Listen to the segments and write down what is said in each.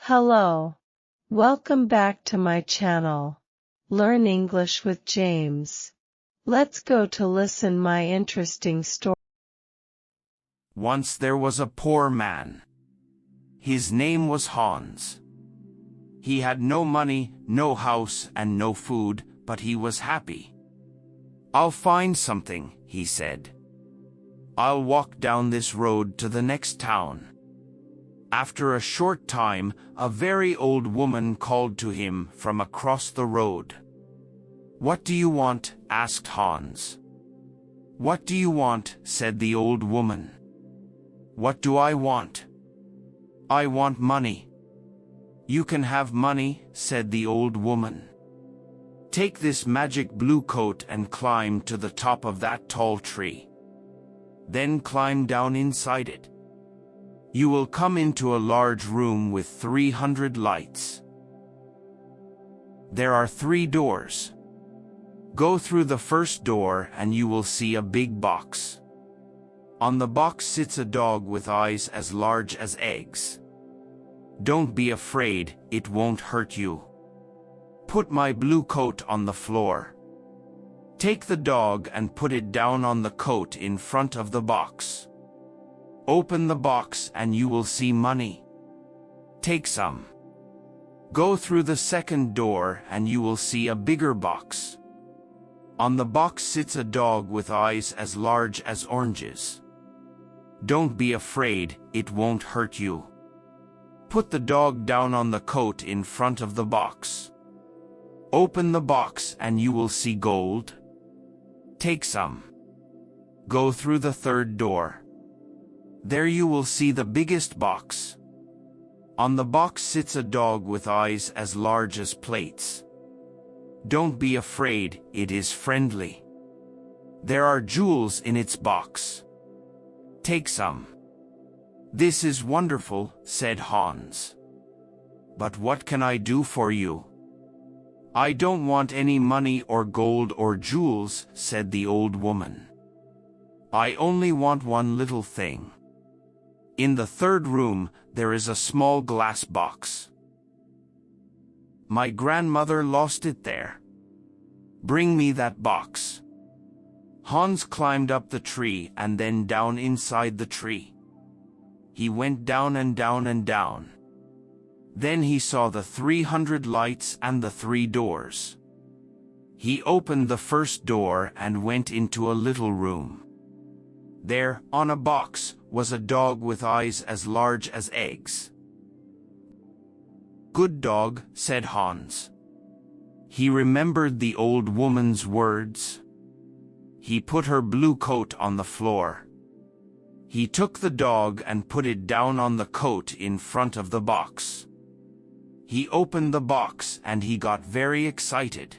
Hello. Welcome back to my channel. Learn English with James. Let's go to listen my interesting story. Once there was a poor man. His name was Hans. He had no money, no house, and no food, but he was happy. "I'll find something," he said. "I'll walk down this road to the next town." After a short time, a very old woman called to him from across the road. "What do you want?" asked Hans. "What do you want?" said the old woman. "What do I want?" "I want money." "You can have money," said the old woman. "Take this magic blue coat and climb to the top of that tall tree. Then climb down inside it. You will come into a large room with 300 lights. There are 3 doors. Go through the first door and you will see a big box. On the box sits a dog with eyes as large as eggs. Don't be afraid, it won't hurt you. Put my blue coat on the floor. Take the dog and put it down on the coat in front of the box. Open the box and you will see money. Take some. Go through the second door and you will see a bigger box. On the box sits a dog with eyes as large as oranges. Don't be afraid, it won't hurt you. Put the dog down on the coat in front of the box. Open the box and you will see gold. Take some. Go through the third door. There you will see the biggest box. On the box sits a dog with eyes as large as plates. Don't be afraid, it is friendly. There are jewels in its box. Take some. "This is wonderful," said Hans. "But what can I do for you?" "I don't want any money or gold or jewels," said the old woman. "I only want one little thing. In the third room, there is a small glass box. My grandmother lost it there. Bring me that box." Hans climbed up the tree and then down inside the tree. He went down and down and down. Then he saw the 300 lights and the 3 doors. He opened the first door and went into a little room. There, on a box, was a dog with eyes as large as eggs. "Good dog," said Hans. He remembered the old woman's words. He put her blue coat on the floor. He took the dog and put it down on the coat in front of the box. He opened the box and he got very excited.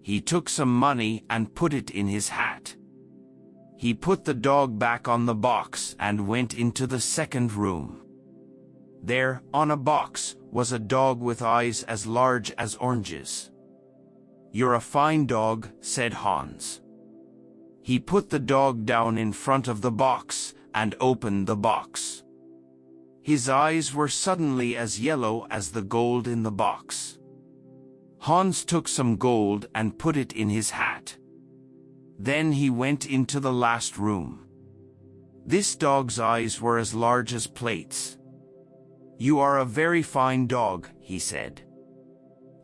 He took some money and put it in his hat. He put the dog back on the box and went into the second room. There, on a box, was a dog with eyes as large as oranges. "You're a fine dog," said Hans. He put the dog down in front of the box and opened the box. His eyes were suddenly as yellow as the gold in the box. Hans took some gold and put it in his hat. Then he went into the last room. This dog's eyes were as large as plates. "You are a very fine dog," he said.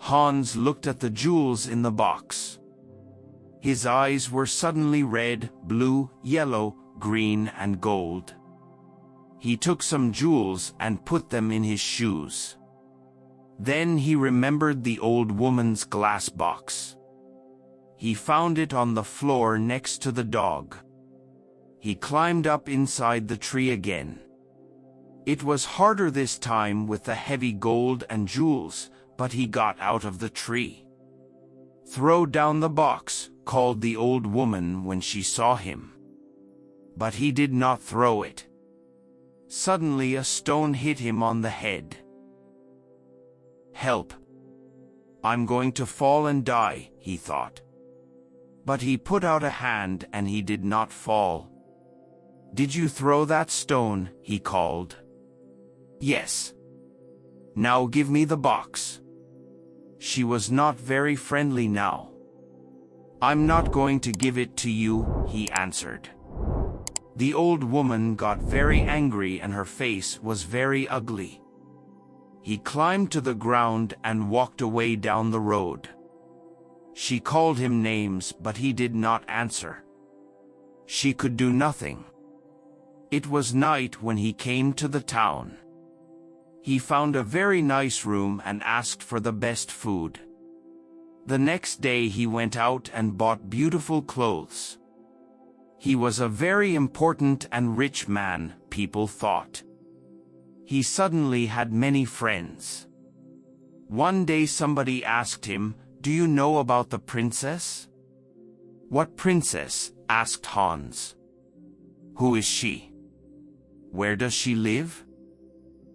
Hans looked at the jewels in the box. His eyes were suddenly red, blue, yellow, green, and gold. He took some jewels and put them in his shoes. Then he remembered the old woman's glass box. He found it on the floor next to the dog. He climbed up inside the tree again. It was harder this time with the heavy gold and jewels, but he got out of the tree. "Throw down the box," called the old woman when she saw him. But he did not throw it. Suddenly a stone hit him on the head. "Help! I'm going to fall and die," he thought. But he put out a hand and he did not fall. "Did you throw that stone?" he called. "Yes." Now give me the box." She was not very friendly now. "I'm not going to give it to you," he answered. The old woman got very angry and her face was very ugly. He climbed to the ground and walked away down the road. She called him names, but he did not answer. She could do nothing. It was night when he came to the town. He found a very nice room and asked for the best food. The next day he went out and bought beautiful clothes. He was a very important and rich man, people thought. He suddenly had many friends. One day somebody asked him, "Do you know about the princess?" "What princess?" asked Hans. "Who is she? Where does she live?"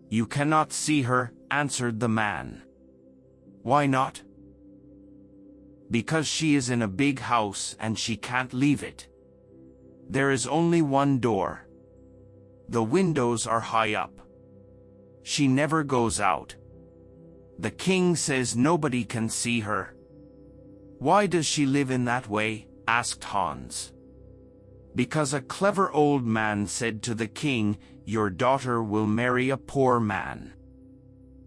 "You cannot see her," answered the man. "Why not?" "Because she is in a big house and she can't leave it. There is only one door. The windows are high up. She never goes out. The king says nobody can see her." "Why does she live in that way?" asked Hans. "Because a clever old man said to the king, 'Your daughter will marry a poor man.'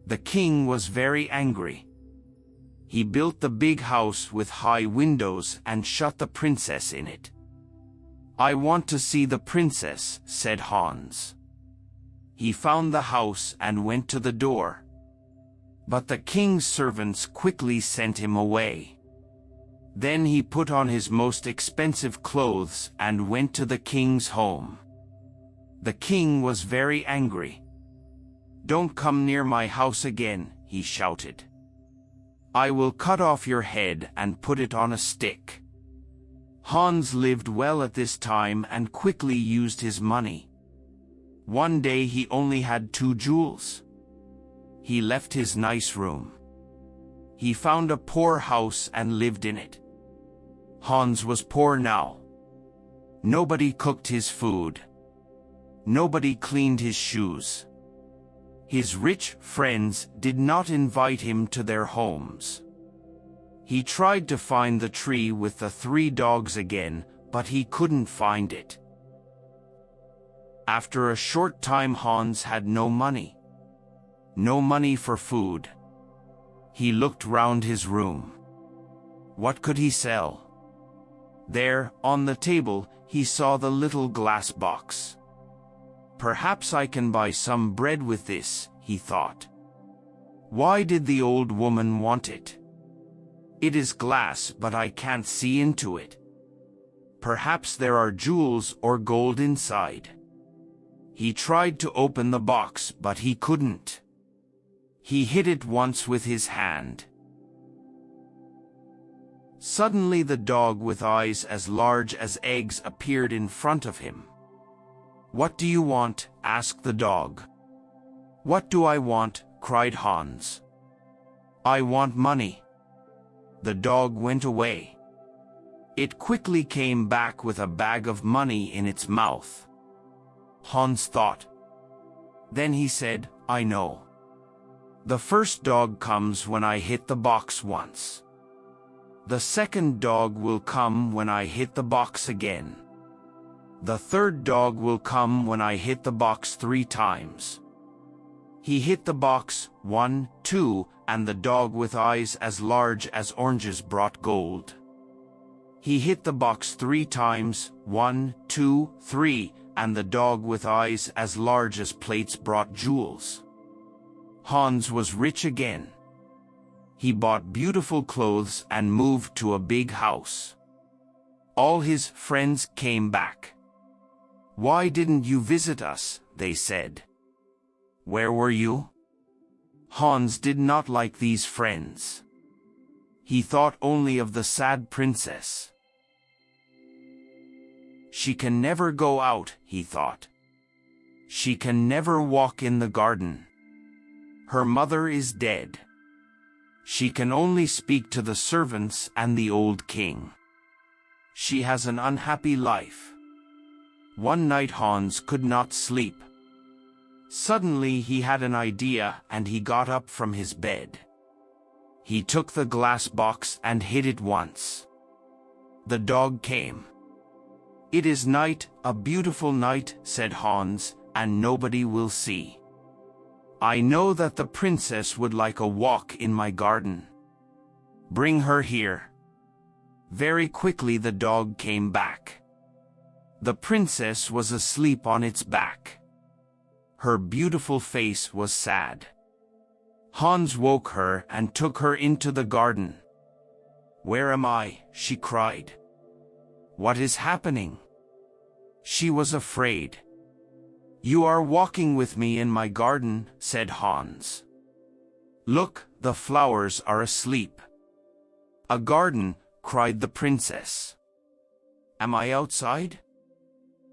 The king was very angry. He built the big house with high windows and shut the princess in it." "I want to see the princess," said Hans. He found the house and went to the door. But the king's servants quickly sent him away. Then he put on his most expensive clothes and went to the king's home. The king was very angry. "Don't come near my house again," he shouted. "I will cut off your head and put it on a stick." Hans lived well at this time and quickly used his money. One day he only had 2 jewels. He left his nice room. He found a poor house and lived in it. Hans was poor now. Nobody cooked his food. Nobody cleaned his shoes. His rich friends did not invite him to their homes. He tried to find the tree with the 3 dogs again, but he couldn't find it. After a short time Hans had no money. No money for food. He looked round his room. What could he sell? There, on the table, he saw the little glass box. "Perhaps I can buy some bread with this," he thought. Why did the old woman want it? "It is glass, but I can't see into it. Perhaps there are jewels or gold inside." He tried to open the box, but he couldn't. He hit it once with his hand. Suddenly the dog with eyes as large as eggs appeared in front of him. "What do you want?" asked the dog. "What do I want?" cried Hans. "I want money." The dog went away. It quickly came back with a bag of money in its mouth. Hans thought. Then he said, "I know. The first dog comes when I hit the box once. The second dog will come when I hit the box again. The third dog will come when I hit the box 3 times." He hit the box 1, 2, and the dog with eyes as large as oranges brought gold. He hit the box 3 times, 1, 2, 3, and the dog with eyes as large as plates brought jewels. Hans was rich again. He bought beautiful clothes and moved to a big house. All his friends came back. "Why didn't you visit us?" they said. "Where were you?" Hans did not like these friends. He thought only of the sad princess. "She can never go out," he thought. "She can never walk in the garden. Her mother is dead. She can only speak to the servants and the old king. She has an unhappy life." One night Hans could not sleep. Suddenly he had an idea and he got up from his bed. He took the glass box and hit it once. The dog came. "It is night, a beautiful night," said Hans, "and nobody will see. I know that the princess would like a walk in my garden. Bring her here." Very quickly the dog came back. The princess was asleep on its back. Her beautiful face was sad. Hans woke her and took her into the garden. "Where am I?" she cried. "What is happening?" She was afraid. "You are walking with me in my garden," said Hans. "Look, the flowers are asleep." "A garden," cried the princess. "Am I outside?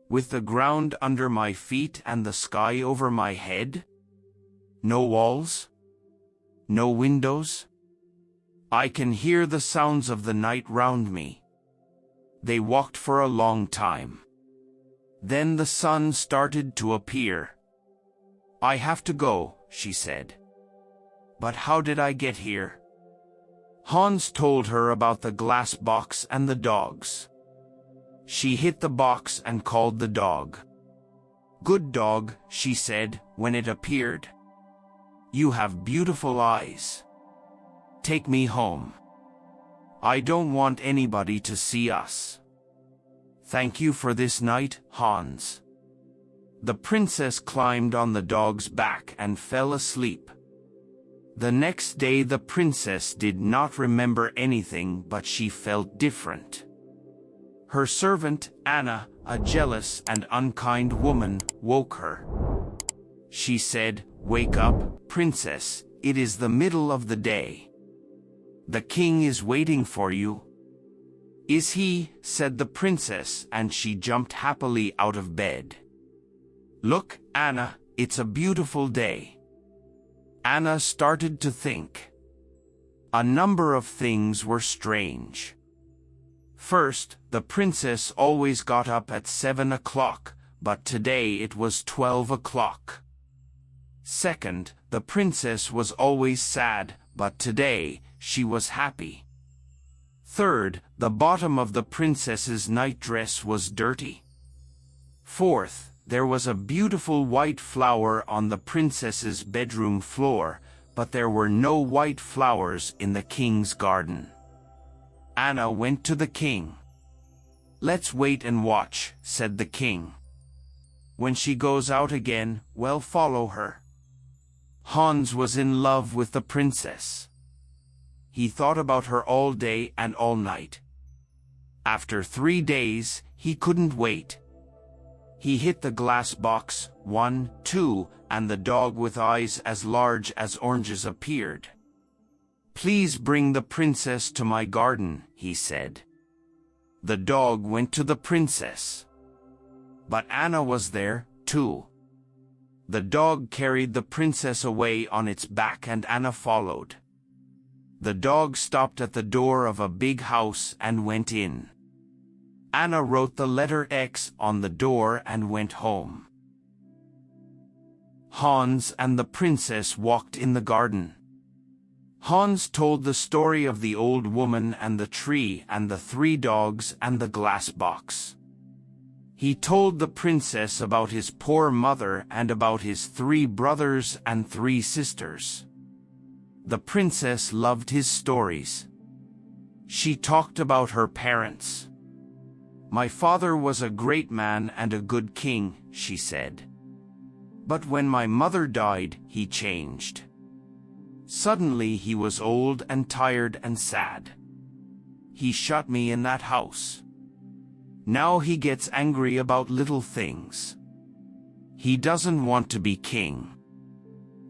With the ground under my feet and the sky over my head? No walls? No windows? I can hear the sounds of the night round me." They walked for a long time. Then the sun started to appear. "I have to go," she said. "But how did I get here?" Hans told her about the glass box and the dogs. She hit the box and called the dog. "Good dog," she said when it appeared. "You have beautiful eyes. Take me home. I don't want anybody to see us." "Thank you for this night, Hans." The princess climbed on the dog's back and fell asleep. The next day the princess did not remember anything, but she felt different. Her servant, Anna, a jealous and unkind woman, woke her. She said, "Wake up, princess, it is the middle of the day. The king is waiting for you." "Is he?" said the princess, and she jumped happily out of bed. "Look, Anna, it's a beautiful day." Anna started to think. A number of things were strange. First, the princess always got up at 7 o'clock, but today it was 12 o'clock. Second, the princess was always sad, but today she was happy. Third, the bottom of the princess's nightdress was dirty. Fourth, there was a beautiful white flower on the princess's bedroom floor, but there were no white flowers in the king's garden. Anna went to the king. "Let's wait and watch," said the king. "When she goes out again, we'll follow her." Hans was in love with the princess. He thought about her all day and all night. After 3 days, he couldn't wait. He hit the glass box, 1, 2, and the dog with eyes as large as oranges appeared. "Please bring the princess to my garden," he said. The dog went to the princess. But Anna was there, too. The dog carried the princess away on its back and Anna followed. The dog stopped at the door of a big house and went in. Anna wrote the letter X on the door and went home. Hans and the princess walked in the garden. Hans told the story of the old woman and the tree and the 3 dogs and the glass box. He told the princess about his poor mother and about his 3 brothers and 3 sisters. The princess loved his stories. She talked about her parents. "My father was a great man and a good king," she said. "But when my mother died, he changed. Suddenly he was old and tired and sad. He shut me in that house. Now he gets angry about little things. He doesn't want to be king.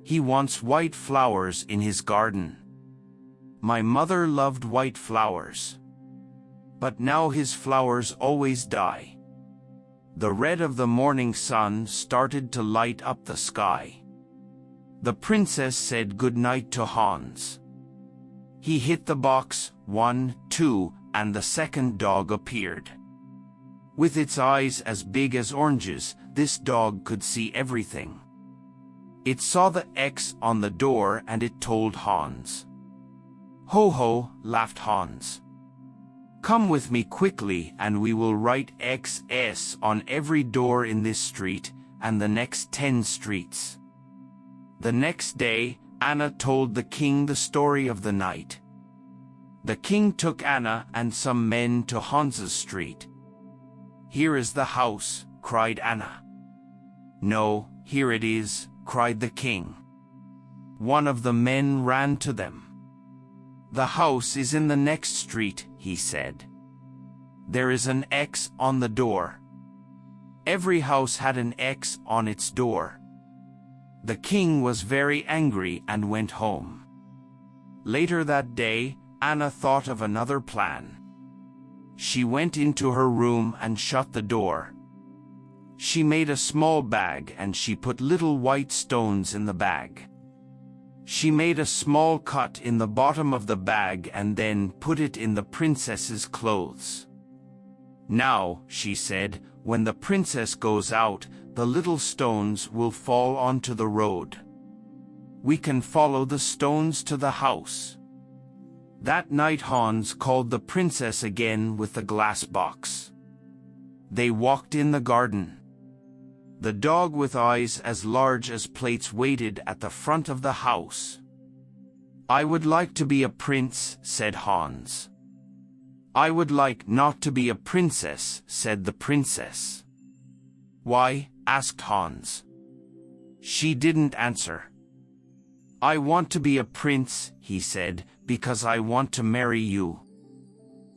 He wants white flowers in his garden. My mother loved white flowers. But now his flowers always die." The red of the morning sun started to light up the sky. The princess said good night to Hans. He hit the box, 1, 2, and the second dog appeared. With its eyes as big as oranges, this dog could see everything. It saw the X on the door and it told Hans. "Ho ho," laughed Hans. "Come with me quickly and we will write XS on every door in this street and the next 10 streets." The next day, Anna told the king the story of the night. The king took Anna and some men to Hans's street. "Here is the house," cried Anna. "No, here it is," cried the king. One of the men ran to them. "The house is in the next street," he said. "There is an X on the door." Every house had an X on its door. The king was very angry and went home. Later that day, Anna thought of another plan. She went into her room and shut the door. She made a small bag and she put little white stones in the bag. She made a small cut in the bottom of the bag and then put it in the princess's clothes. "Now," she said, "when the princess goes out, the little stones will fall onto the road. We can follow the stones to the house." That night Hans called the princess again with the glass box. They walked in the garden. The dog with eyes as large as plates waited at the front of the house. "I would like to be a prince," said Hans. "I would like not to be a princess," said the princess. "Why?" asked Hans. She didn't answer. "I want to be a prince," he said, "because I want to marry you."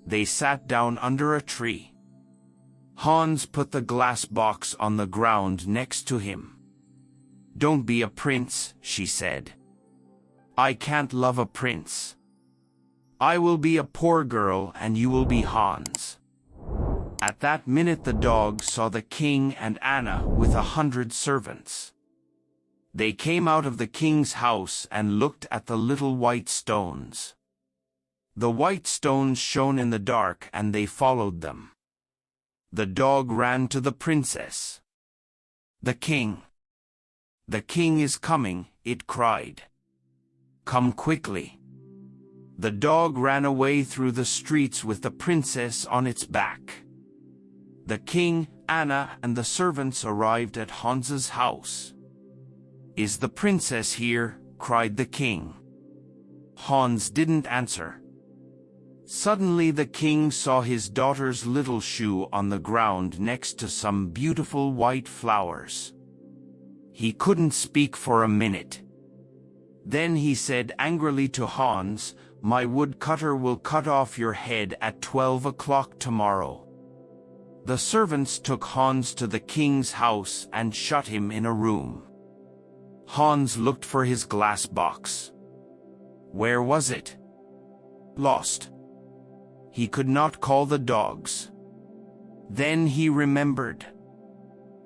They sat down under a tree. Hans put the glass box on the ground next to him. "Don't be a prince," she said. "I can't love a prince. I will be a poor girl and you will be Hans." At that minute the dog saw the king and Anna with 100 servants. They came out of the king's house and looked at the little white stones. The white stones shone in the dark and they followed them. The dog ran to the princess. "The king! The king is coming," it cried. "Come quickly." The dog ran away through the streets with the princess on its back. The king, Anna, and the servants arrived at Hans's house. "Is the princess here?" cried the king. Hans didn't answer. Suddenly the king saw his daughter's little shoe on the ground next to some beautiful white flowers. He couldn't speak for a minute. Then he said angrily to Hans, "My woodcutter will cut off your head at 12 o'clock tomorrow." The servants took Hans to the king's house and shut him in a room. Hans looked for his glass box. Where was it? Lost. He could not call the dogs. Then he remembered.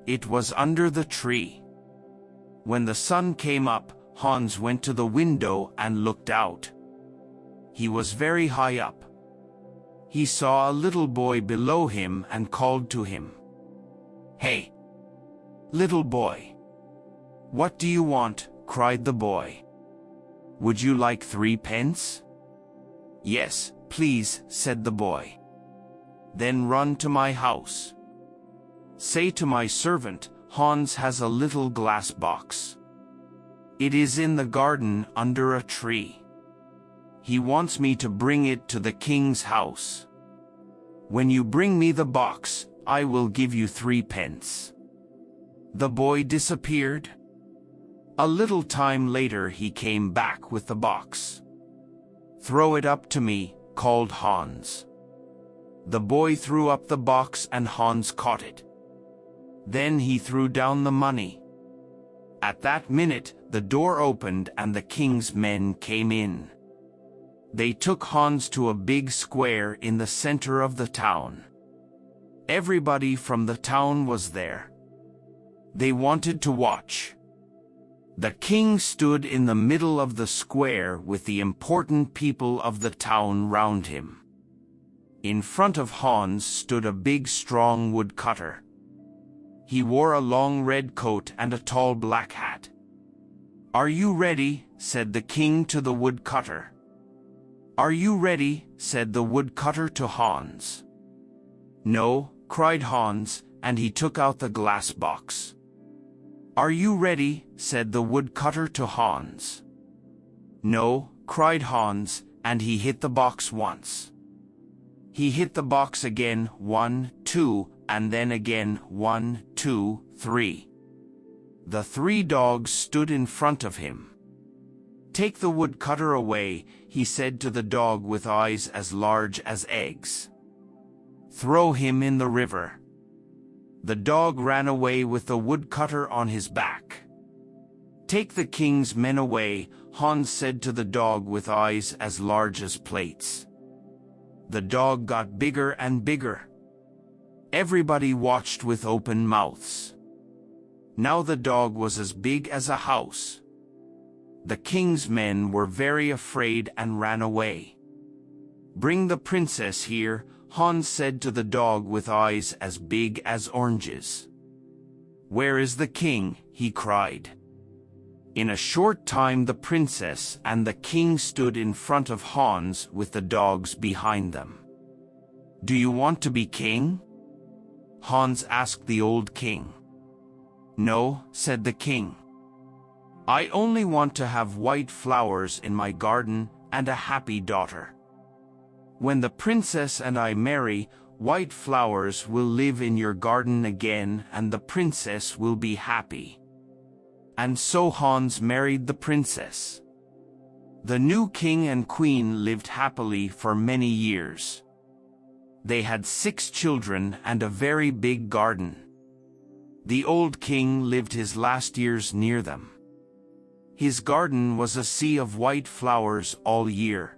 It was under the tree. When the sun came up, Hans went to the window and looked out. He was very high up. He saw a little boy below him and called to him. "Hey, little boy. What do you want?" cried the boy. "Would you like 3 pence?" "Yes, please," said the boy. "Then run to my house. Say to my servant, Hans has a little glass box. It is in the garden under a tree. He wants me to bring it to the king's house. When you bring me the box, I will give you 3 pence. The boy disappeared. A little time later he came back with the box. "Throw it up to me," called Hans. The boy threw up the box and Hans caught it. Then he threw down the money. At that minute, the door opened and the king's men came in. They took Hans to a big square in the center of the town. Everybody from the town was there. They wanted to watch. The king stood in the middle of the square with the important people of the town round him. In front of Hans stood a big strong woodcutter. He wore a long red coat and a tall black hat. "Are you ready?" said the king to the woodcutter. "Are you ready?" said the woodcutter to Hans. "No," cried Hans, and he took out the glass box. "Are you ready?" said the woodcutter to Hans. "No," cried Hans, and he hit the box once. He hit the box again, 1, 2, and then again, 1, 2, 3. The 3 dogs stood in front of him. "Take the woodcutter away," he said to the dog with eyes as large as eggs. "Throw him in the river." The dog ran away with the woodcutter on his back. "Take the king's men away," Hans said to the dog with eyes as large as plates. The dog got bigger and bigger. Everybody watched with open mouths. Now the dog was as big as a house. The king's men were very afraid and ran away. "Bring the princess here," Hans said to the dog with eyes as big as oranges. "Where is the king?" he cried. In a short time the princess and the king stood in front of Hans with the dogs behind them. "Do you want to be king?" Hans asked the old king. "No," said the king. "I only want to have white flowers in my garden and a happy daughter. When the princess and I marry, white flowers will live in your garden again and the princess will be happy." And so Hans married the princess. The new king and queen lived happily for many years. They had 6 children and a very big garden. The old king lived his last years near them. His garden was a sea of white flowers all year.